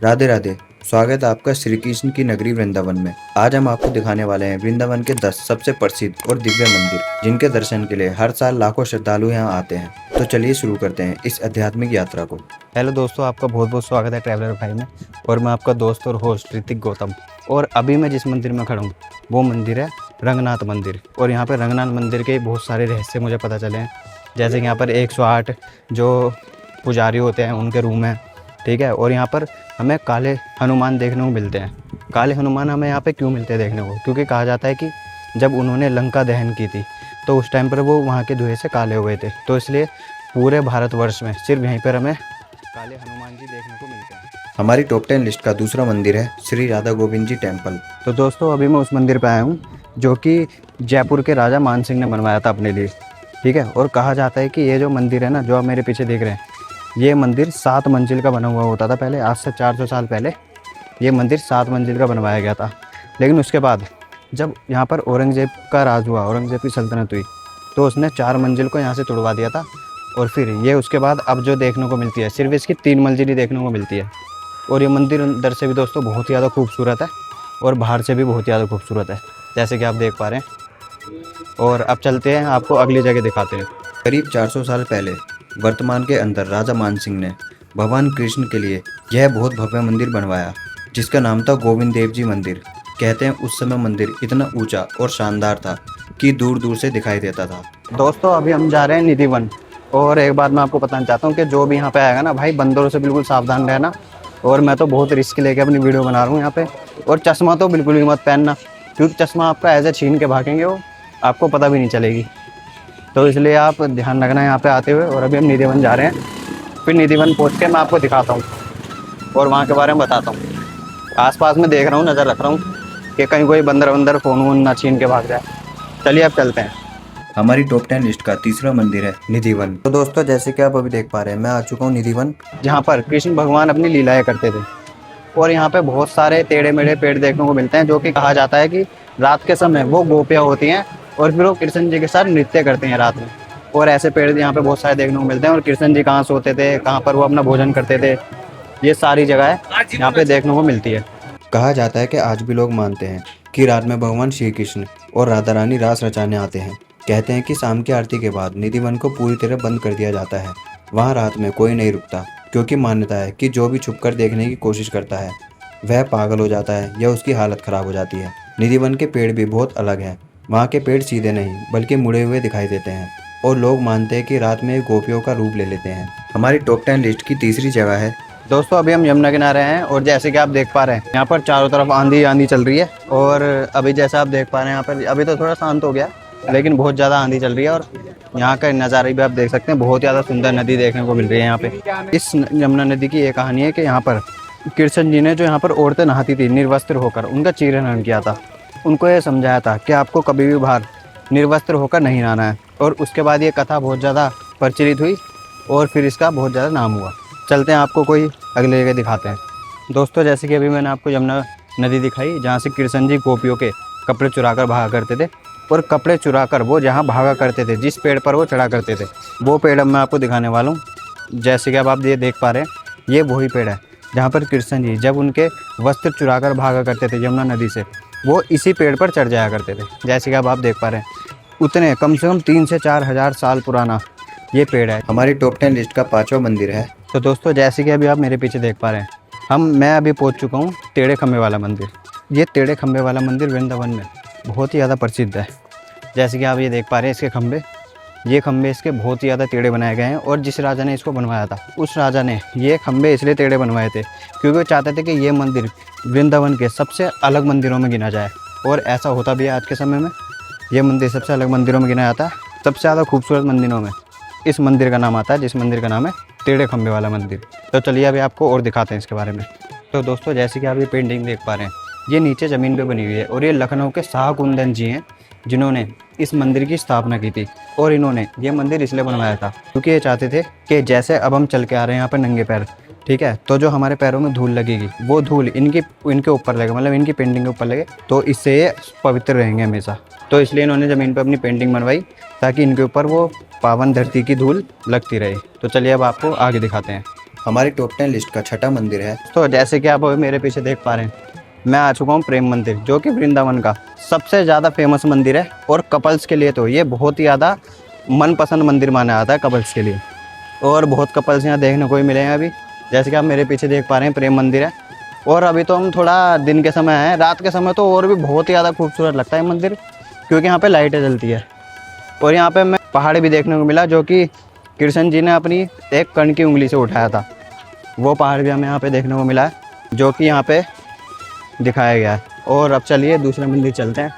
राधे राधे। स्वागत है आपका श्री कृष्ण की नगरी वृंदावन में। आज हम आपको दिखाने वाले हैं वृंदावन के 10 सबसे प्रसिद्ध और दिव्य मंदिर, जिनके दर्शन के लिए हर साल लाखों श्रद्धालु यहाँ आते हैं। तो चलिए शुरू करते हैं इस आध्यात्मिक यात्रा को। हेलो दोस्तों, आपका बहुत बहुत स्वागत है ट्रैवलर भाई में। और मैं आपका दोस्त और होस्ट ऋतिक गौतम। और अभी मैं जिस मंदिर में खड़ा हूँ वो मंदिर है रंगनाथ मंदिर। और यहाँ पर रंगनाथ मंदिर के बहुत सारे रहस्य मुझे पता चले हैं। जैसे कि यहाँ पर 108 जो पुजारी होते हैं उनके रूम हैं, ठीक है। और यहाँ पर हमें काले हनुमान देखने को मिलते हैं। काले हनुमान हमें यहाँ पे क्यों मिलते हैं देखने को? क्योंकि कहा जाता है कि जब उन्होंने लंका दहन की थी तो उस टाइम पर वो वहाँ के धुएं से काले हुए थे, तो इसलिए पूरे भारतवर्ष में सिर्फ यहीं पर हमें काले हनुमान जी देखने को मिलते हैं। हमारी टॉप 10 लिस्ट का दूसरा मंदिर है श्री राधा गोविंद जी टेम्पल। तो दोस्तों, अभी मैं उस मंदिर पे आया हूँ जो कि जयपुर के राजा मान सिंह ने बनवाया था अपने लिए, ठीक है। और कहा जाता है कि ये जो मंदिर है ना, जो आप मेरे पीछे देख रहे हैं, ये मंदिर 7 मंजिल का बना हुआ होता था पहले। आज से 400 साल पहले ये मंदिर 7 मंजिल का बनवाया गया था। लेकिन उसके बाद जब यहाँ पर औरंगजेब का राज हुआ, औरंगजेब की सल्तनत हुई, तो उसने 4 मंजिल को यहाँ से तोड़वा दिया था। और फिर ये उसके बाद अब जो देखने को मिलती है सिर्फ इसकी 3 मंजिल ही देखने को मिलती है। और ये मंदिर अंदर से भी दोस्तों बहुत ही ज़्यादा खूबसूरत है और बाहर से भी बहुत ज़्यादा खूबसूरत है, जैसे कि आप देख पा रहे हैं। और अब चलते हैं, आपको अगली जगह दिखाते हैं। करीब 400 साल पहले वर्तमान के अंदर राजा मान सिंह ने भगवान कृष्ण के लिए यह बहुत भव्य मंदिर बनवाया, जिसका नाम था गोविंद देव जी मंदिर। कहते हैं उस समय मंदिर इतना ऊंचा और शानदार था कि दूर दूर से दिखाई देता था। दोस्तों, अभी हम जा रहे हैं निधि वन। और एक बात मैं आपको बताना चाहता हूँ कि जो भी यहाँ पे आएगा ना भाई, बंदरों से बिल्कुल सावधान रहना। और मैं तो बहुत रिस्क लेके अपनी वीडियो बना रहा हूँ यहाँ पे। और चश्मा तो बिल्कुल भी मत पहनना, क्योंकि चश्मा आपका ऐसे छीन के भागेंगे, वो आपको पता भी नहीं चलेगी। तो इसलिए आप ध्यान रखना यहाँ पे आते हुए। और अभी हम निधि वन जा रहे हैं, फिर निधि वन पहुँच के मैं आपको दिखाता हूँ और वहाँ के बारे में बताता हूँ। आसपास में देख रहा हूँ, नज़र रख रहा हूँ कि कहीं कोई बंदर फ़ोन वोन ना छीन के भाग जाए। चलिए अब चलते हैं। हमारी टॉप 10 लिस्ट का तीसरा मंदिर है निधि वन। तो दोस्तों, जैसे कि आप अभी देख पा रहे हैं, मैं आ चुका हूँ निधि वन, जहाँ पर कृष्ण भगवान अपनी लीलाएं करते थे। और यहाँ पे बहुत सारे टेढ़े मेढ़े पेड़ देखने को मिलते हैं, जो कि कहा जाता है कि रात के समय वो गोपियाँ होती हैं और फिर वो कृष्ण जी के साथ नृत्य करते हैं रात में। और ऐसे पेड़ यहाँ पे बहुत सारे देखने को मिलते हैं। और कृष्ण जी कहाँ सोते थे, कहाँ पर वो अपना भोजन करते थे, ये सारी जगह यहाँ पे देखने को मिलती है। कहा जाता है कि आज भी लोग मानते हैं कि रात में भगवान श्री कृष्ण और राधा रानी रास रचाने आते हैं। कहते हैं कि शाम की आरती के बाद निधि वन को पूरी तरह बंद कर दिया जाता है। वहाँ रात में कोई नहीं रुकता, क्योंकि मान्यता है कि जो भी छुपकर देखने की कोशिश करता है वह पागल हो जाता है या उसकी हालत खराब हो जाती है। निधि वन के पेड़ भी बहुत अलग हैं। वहाँ के पेड़ सीधे नहीं बल्कि मुड़े हुए दिखाई देते हैं और लोग मानते हैं कि रात में गोपियों का रूप ले लेते हैं। हमारी टॉप 10 लिस्ट की तीसरी जगह है। दोस्तों, अभी हम यमुना किनारे हैं और जैसे कि आप देख पा रहे हैं यहाँ पर चारों तरफ आंधी आंधी चल रही है। और अभी जैसा आप देख पा रहे हैं यहाँ पर अभी तो थोड़ा शांत हो गया, लेकिन बहुत ज़्यादा आंधी चल रही है। और यहाँ का नज़ारे भी आप देख सकते हैं, बहुत ज़्यादा सुंदर नदी देखने को मिल रही है यहाँ पे। इस यमुना नदी की ये कहानी है कि यहाँ पर कृष्ण जी ने जो यहाँ पर औरतें नहाती थी निर्वस्त्र होकर, उनका चीरहरण किया था। उनको ये समझाया था कि आपको कभी भी बाहर निर्वस्त्र होकर नहीं नहाना है। और उसके बाद ये कथा बहुत ज़्यादा प्रचलित हुई और फिर इसका बहुत ज़्यादा नाम हुआ। चलते हैं, आपको कोई अगले जगह दिखाते हैं। दोस्तों, जैसे कि अभी मैंने आपको यमुना नदी दिखाई, जहाँ से कृष्ण जी गोपियों के कपड़े चुरा कर भागा करते थे। और कपड़े चुरा कर वो जहाँ भागा करते थे, जिस पेड़ पर वो चढ़ा करते थे, वो पेड़ अब मैं आपको दिखाने वाला हूँ। जैसे कि अब आप ये देख पा रहे हैं, ये वही पेड़ है जहाँ पर कृष्ण जी जब उनके वस्त्र चुरा कर भागा करते थे यमुना नदी से, वो इसी पेड़ पर चढ़ जाया करते थे। जैसे कि अब आप देख पा रहे हैं, उतने कम से कम 3 से 4 हज़ार साल पुराना ये पेड़ है। हमारी टॉप 10 लिस्ट का 5वां मंदिर है। तो दोस्तों, जैसे कि अभी आप मेरे पीछे देख पा रहे हैं, मैं अभी पहुंच चुका हूं टेढ़े खंबे वाला मंदिर। ये टेढ़े खंबे वाला मंदिर वृंदावन में बहुत ही ज़्यादा प्रसिद्ध है। जैसे कि आप ये देख पा रहे हैं, इसके खंबे, ये खंबे इसके बहुत ही ज़्यादा टेढ़े बनाए गए हैं। और जिस राजा ने इसको बनवाया था, उस राजा ने ये खंबे इसलिए टेढ़े बनवाए थे क्योंकि वो चाहते थे कि ये मंदिर वृंदावन के सबसे अलग मंदिरों में गिना जाए। और ऐसा होता भी है आज के समय में, ये मंदिर सबसे अलग मंदिरों में गिना जाता है। सबसे ज़्यादा खूबसूरत मंदिरों में इस मंदिर का नाम आता है, जिस मंदिर का नाम है टेढ़े खंबे वाला मंदिर। तो चलिए अभी आपको और दिखाते हैं इसके बारे में। तो दोस्तों, जैसे कि आप ये पेंटिंग देख पा रहे हैं, ये नीचे ज़मीन पे बनी हुई है। और ये लखनऊ के शाह कुंदन जी हैं, जिन्होंने इस मंदिर की स्थापना की थी। और इन्होंने ये मंदिर इसलिए बनवाया था क्योंकि ये चाहते थे कि जैसे अब हम चल के आ रहे हैं यहाँ पर नंगे पैर, ठीक है, तो जो हमारे पैरों में धूल लगेगी वो धूल इनके ऊपर लगे, मतलब इनकी पेंटिंग के ऊपर लगे, तो इससे ये पवित्र रहेंगे हमेशा। तो इसलिए इन्होंने ज़मीन पर अपनी पेंटिंग बनवाई ताकि इनके ऊपर वो पावन धरती की धूल लगती रहे। तो चलिए अब आपको आगे दिखाते हैं। हमारी टॉप 10 लिस्ट का छठा मंदिर है। तो जैसे कि आप अभी मेरे पीछे देख पा रहे हैं, मैं आ चुका हूँ प्रेम मंदिर, जो कि वृंदावन का सबसे ज़्यादा फेमस मंदिर है। और कपल्स के लिए तो ये बहुत ही ज़्यादा मनपसंद मंदिर माना जाता है कपल्स के लिए। और बहुत कपल्स यहाँ देखने को ही मिले हैं अभी। जैसे कि आप मेरे पीछे देख पा रहे हैं, प्रेम मंदिर है। और अभी तो हम थोड़ा दिन के समय है, रात के समय तो और भी बहुत ही ज़्यादा खूबसूरत लगता है मंदिर, क्योंकि यहाँ पे लाइटें जलती है। और यहाँ पे मैं पहाड़ भी देखने को मिला, जो कि कृष्ण जी ने अपनी एक कण की उंगली से उठाया था। वो पहाड़ भी हमें यहाँ पे देखने को मिला है, जो कि यहाँ पे दिखाया गया है। और अब चलिए दूसरे मंदिर चलते हैं।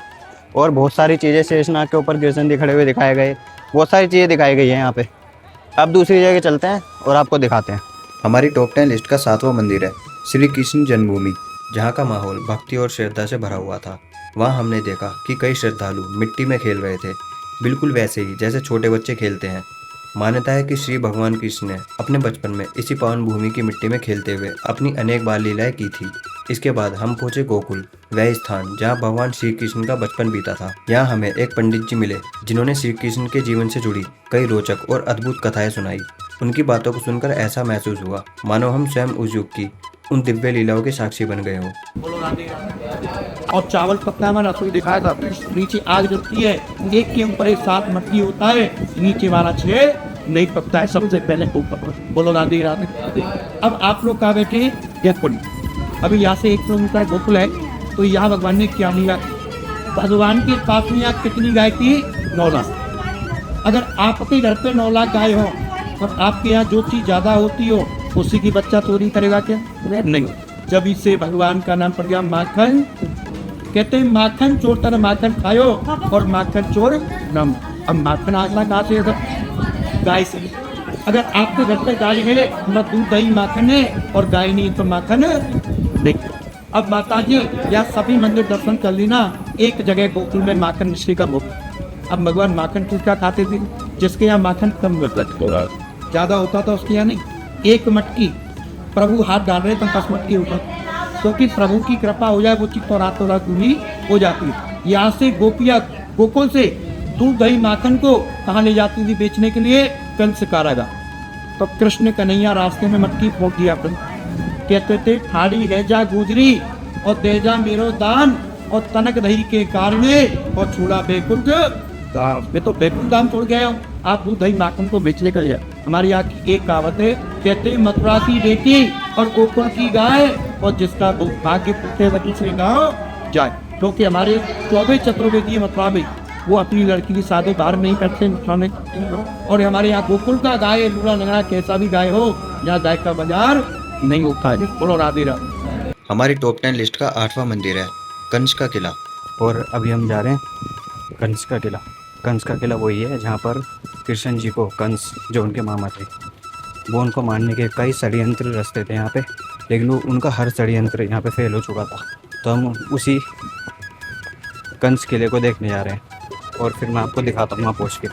और बहुत सारी चीज़ें शेषनाग के ऊपर कृष्ण जी खड़े हुए दिखाए गए, बहुत सारी चीज़ें दिखाई गई हैं यहाँ पे। अब दूसरी जगह चलते हैं और आपको दिखाते हैं। हमारी टॉप 10 लिस्ट का 7वां मंदिर है श्री कृष्ण जन्मभूमि, जहाँ का माहौल भक्ति और श्रद्धा से भरा हुआ था। वहाँ हमने देखा कि कई श्रद्धालु मिट्टी में खेल रहे थे, बिल्कुल वैसे ही जैसे छोटे बच्चे खेलते हैं। मान्यता है कि श्री भगवान कृष्ण ने अपने बचपन में इसी पावन भूमि की मिट्टी में खेलते हुए अपनी अनेक बाल लीलाएं की थी। इसके बाद हम पहुंचे गोकुल, वह स्थान जहां भगवान श्री कृष्ण का बचपन बीता था। यहाँ हमें एक पंडित जी मिले, जिन्होंने श्री कृष्ण के जीवन से जुड़ी कई रोचक और अद्भुत कथाएं सुनाई। उनकी बातों को सुनकर ऐसा महसूस हुआ मानो हम स्वयं उस युग की उन दिव्य लीलाओं के साक्षी बन गए हों। और चावल पकता है, रसोई दिखाया था। नीचे आग जलती है, एक के ऊपर एक साथ मट्टी होता है, नीचे वाला छह नहीं पकता है, सबसे पहले ऊपर। बोलो राधे राधे। अब आप लोग कहा बैठे गोकुल, अभी यहाँ से 1 किलोमीटर गोकुल है। तो यहाँ भगवान ने क्या लिया, भगवान के पास में यहाँ कितनी गाय थी? 9 लाख। अगर आपके घर पे 9 लाख गाय हो और आपके यहाँ जो चीज़ ज़्यादा होती हो, उसी की बच्चा चोरी करेगा क्या? नहीं। जब इससे भगवान का नाम पड़ गया माखन, कहते हैं माखन चोर तर माखन खायो और माखन चोर नम। अब माखन आगला कहाँ से? गाय से। अगर आपके घर पे गाय है, न दूध दही माखन है, और गाय नहीं तो माखन नहीं। अब माता जी या सभी मंदिर दर्शन कर लेना, एक जगह गोकुल में माखन मिश्री का मुक्त। अब भगवान माखन किसका खाते थे? जिसके यहाँ माखन कम ज़्यादा होता था उसके यहाँ नहीं। एक मटकी प्रभु हाथ डाल रहे तो 10 मटकी ऊपर, क्योंकि प्रभु की कृपा हो जाए वो चीज तो रातों रात दूनी हो जाती है। यहाँ से गोपिया गोकुल से दूध दही माखन को कहाँ ले जाती थी बेचने के लिए? कंस कारागार। तो कृष्ण कन्हैया रास्ते में मटकी फोड़ दिया अपन, कहते थे ठाड़ी है जा गुजरी और दे जा मेरो दान, और तनक दही के कारणे और छूड़ा बेकुंठ दाम। मैं तो बेकुंठ दाम छोड़ गया हूँ, आप दूध दही माखन को बेचने कर जाए। हमारे यहाँ की एक कहावत है, कहते मथुरा की बेटी और गोकुल की गाय, और जिसका भाग्य पुत्र वही से गाँव जाए। क्योंकि हमारे 24 चतुर्वेदी मथुरा में वो अपनी लड़की की शादी बाहर नहीं करते मथुरा में। और हमारे यहाँ गोकुल का गाय लूड़ा लंगड़ा कैसा भी गाय हो, यहाँ गाय का बाजार नहीं होता है। बोलो राधे राधे। हमारी टॉप 10 लिस्ट का 8वां मंदिर है कंस का किला। और अभी हम जा रहे हैं कंस का किला। कंस का किला वही है जहाँ पर कृष्ण जी को कंस, जो उनके मामा थे, वो उनको मारने के कई षड्यंत्र रचते थे यहाँ पे, लेकिन वो उनका हर षड्यंत्र यहाँ पे फेल हो चुका था। तो हम उसी कंस किले को देखने जा रहे हैं, और फिर मैं आपको दिखाता हूँ वहाँ पहुँच के।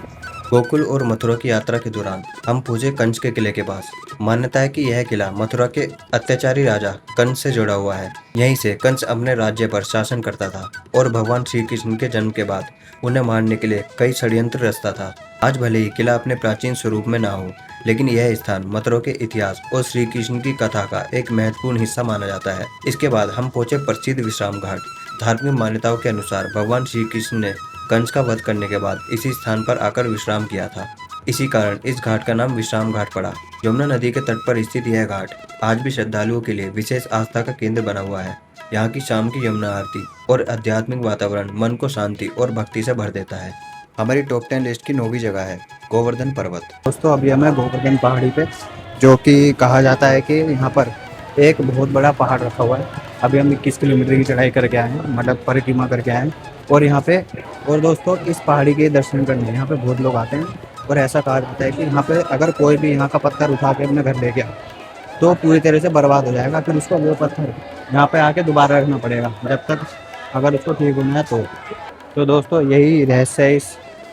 गोकुल और मथुरा की यात्रा के दौरान हम पहुंचे कंस के किले के पास। मान्यता है कि यह किला मथुरा के अत्याचारी राजा कंस से जुड़ा हुआ है। यहीं से कंस अपने राज्य पर शासन करता था और भगवान श्री कृष्ण के जन्म के बाद उन्हें मारने के लिए कई षड्यंत्र रचता था। आज भले ही किला अपने प्राचीन स्वरूप में ना हो, लेकिन यह स्थान मथुरा के इतिहास और श्री कृष्ण की कथा का एक महत्वपूर्ण हिस्सा माना जाता है। इसके बाद हम पहुंचे प्रसिद्ध विश्राम घाट। धार्मिक मान्यताओं के अनुसार भगवान श्री कृष्ण ने कंस का वध करने के बाद इसी स्थान पर आकर विश्राम किया था। इसी कारण इस घाट का नाम विश्राम घाट पड़ा। यमुना नदी के तट पर स्थित यह घाट आज भी श्रद्धालुओं के लिए विशेष आस्था का केंद्र बना हुआ है। यहाँ की शाम की यमुना आरती और आध्यात्मिक वातावरण मन को शांति और भक्ति से भर देता है। हमारी टॉप 10 लिस्ट की 9वीं जगह है गोवर्धन पर्वत। दोस्तों अभी हमें गोवर्धन पहाड़ी पे, जो कि कहा जाता है कि यहाँ पर एक बहुत बड़ा पहाड़ रखा हुआ है। अभी हम 21 किलोमीटर की चढ़ाई करके आए हैं, मतलब परिक्रमा करके आए हैं। और यहाँ पे, और दोस्तों इस पहाड़ी के दर्शन करने यहाँ पे बहुत लोग आते हैं। और ऐसा कहा जाता है कि यहाँ पे अगर कोई भी यहाँ का पत्थर उठा के अपने घर ले गया तो पूरी तरह से बर्बाद हो जाएगा। फिर उसको वो पत्थर यहाँ पे आके दोबारा रखना पड़ेगा जब तक अगर उसको ठीक होना है तो दोस्तों यही रहस्य है इस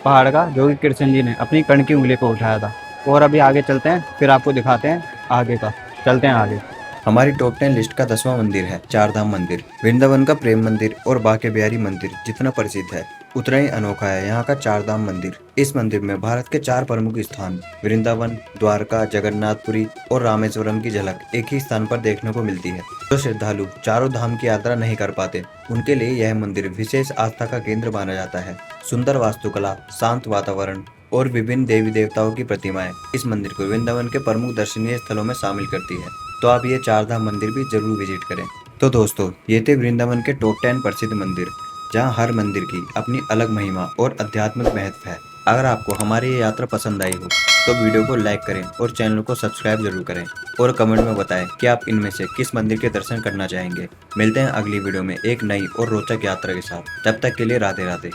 पहाड़ का, जो कि कृष्ण जी ने अपनी कण की उंगली को उठाया था। और अभी आगे चलते हैं, फिर आपको दिखाते हैं आगे का। चलते हैं आगे। हमारी टॉप 10 लिस्ट का 10वां मंदिर है चार धाम मंदिर। वृंदावन का प्रेम मंदिर और बांके बिहारी मंदिर जितना प्रसिद्ध है, उतना ही अनोखा है यहाँ का चार धाम मंदिर। इस मंदिर में भारत के 4 प्रमुख स्थान वृंदावन, द्वारका, जगन्नाथपुरी और रामेश्वरम की झलक एक ही स्थान पर देखने को मिलती है। जो श्रद्धालु चारों धाम की यात्रा नहीं कर पाते, उनके लिए यह मंदिर विशेष आस्था का केंद्र माना जाता है। सुंदर वास्तुकला, शांत वातावरण और विभिन्न देवी देवताओं की प्रतिमाएं इस मंदिर को वृंदावन के प्रमुख दर्शनीय स्थलों में शामिल करती है। तो आप ये 4 धाम मंदिर भी जरूर विजिट करें। तो दोस्तों, ये थे वृंदावन के टॉप 10 प्रसिद्ध मंदिर, जहाँ हर मंदिर की अपनी अलग महिमा और आध्यात्मिक महत्व है। अगर आपको हमारी ये यात्रा पसंद आई हो तो वीडियो को लाइक करें और चैनल को सब्सक्राइब जरूर करें और कमेंट में बताएं कि आप इनमें से किस मंदिर के दर्शन करना चाहेंगे। मिलते हैं अगली वीडियो में एक नई और रोचक यात्रा के साथ। तब तक के लिए राधे राधे।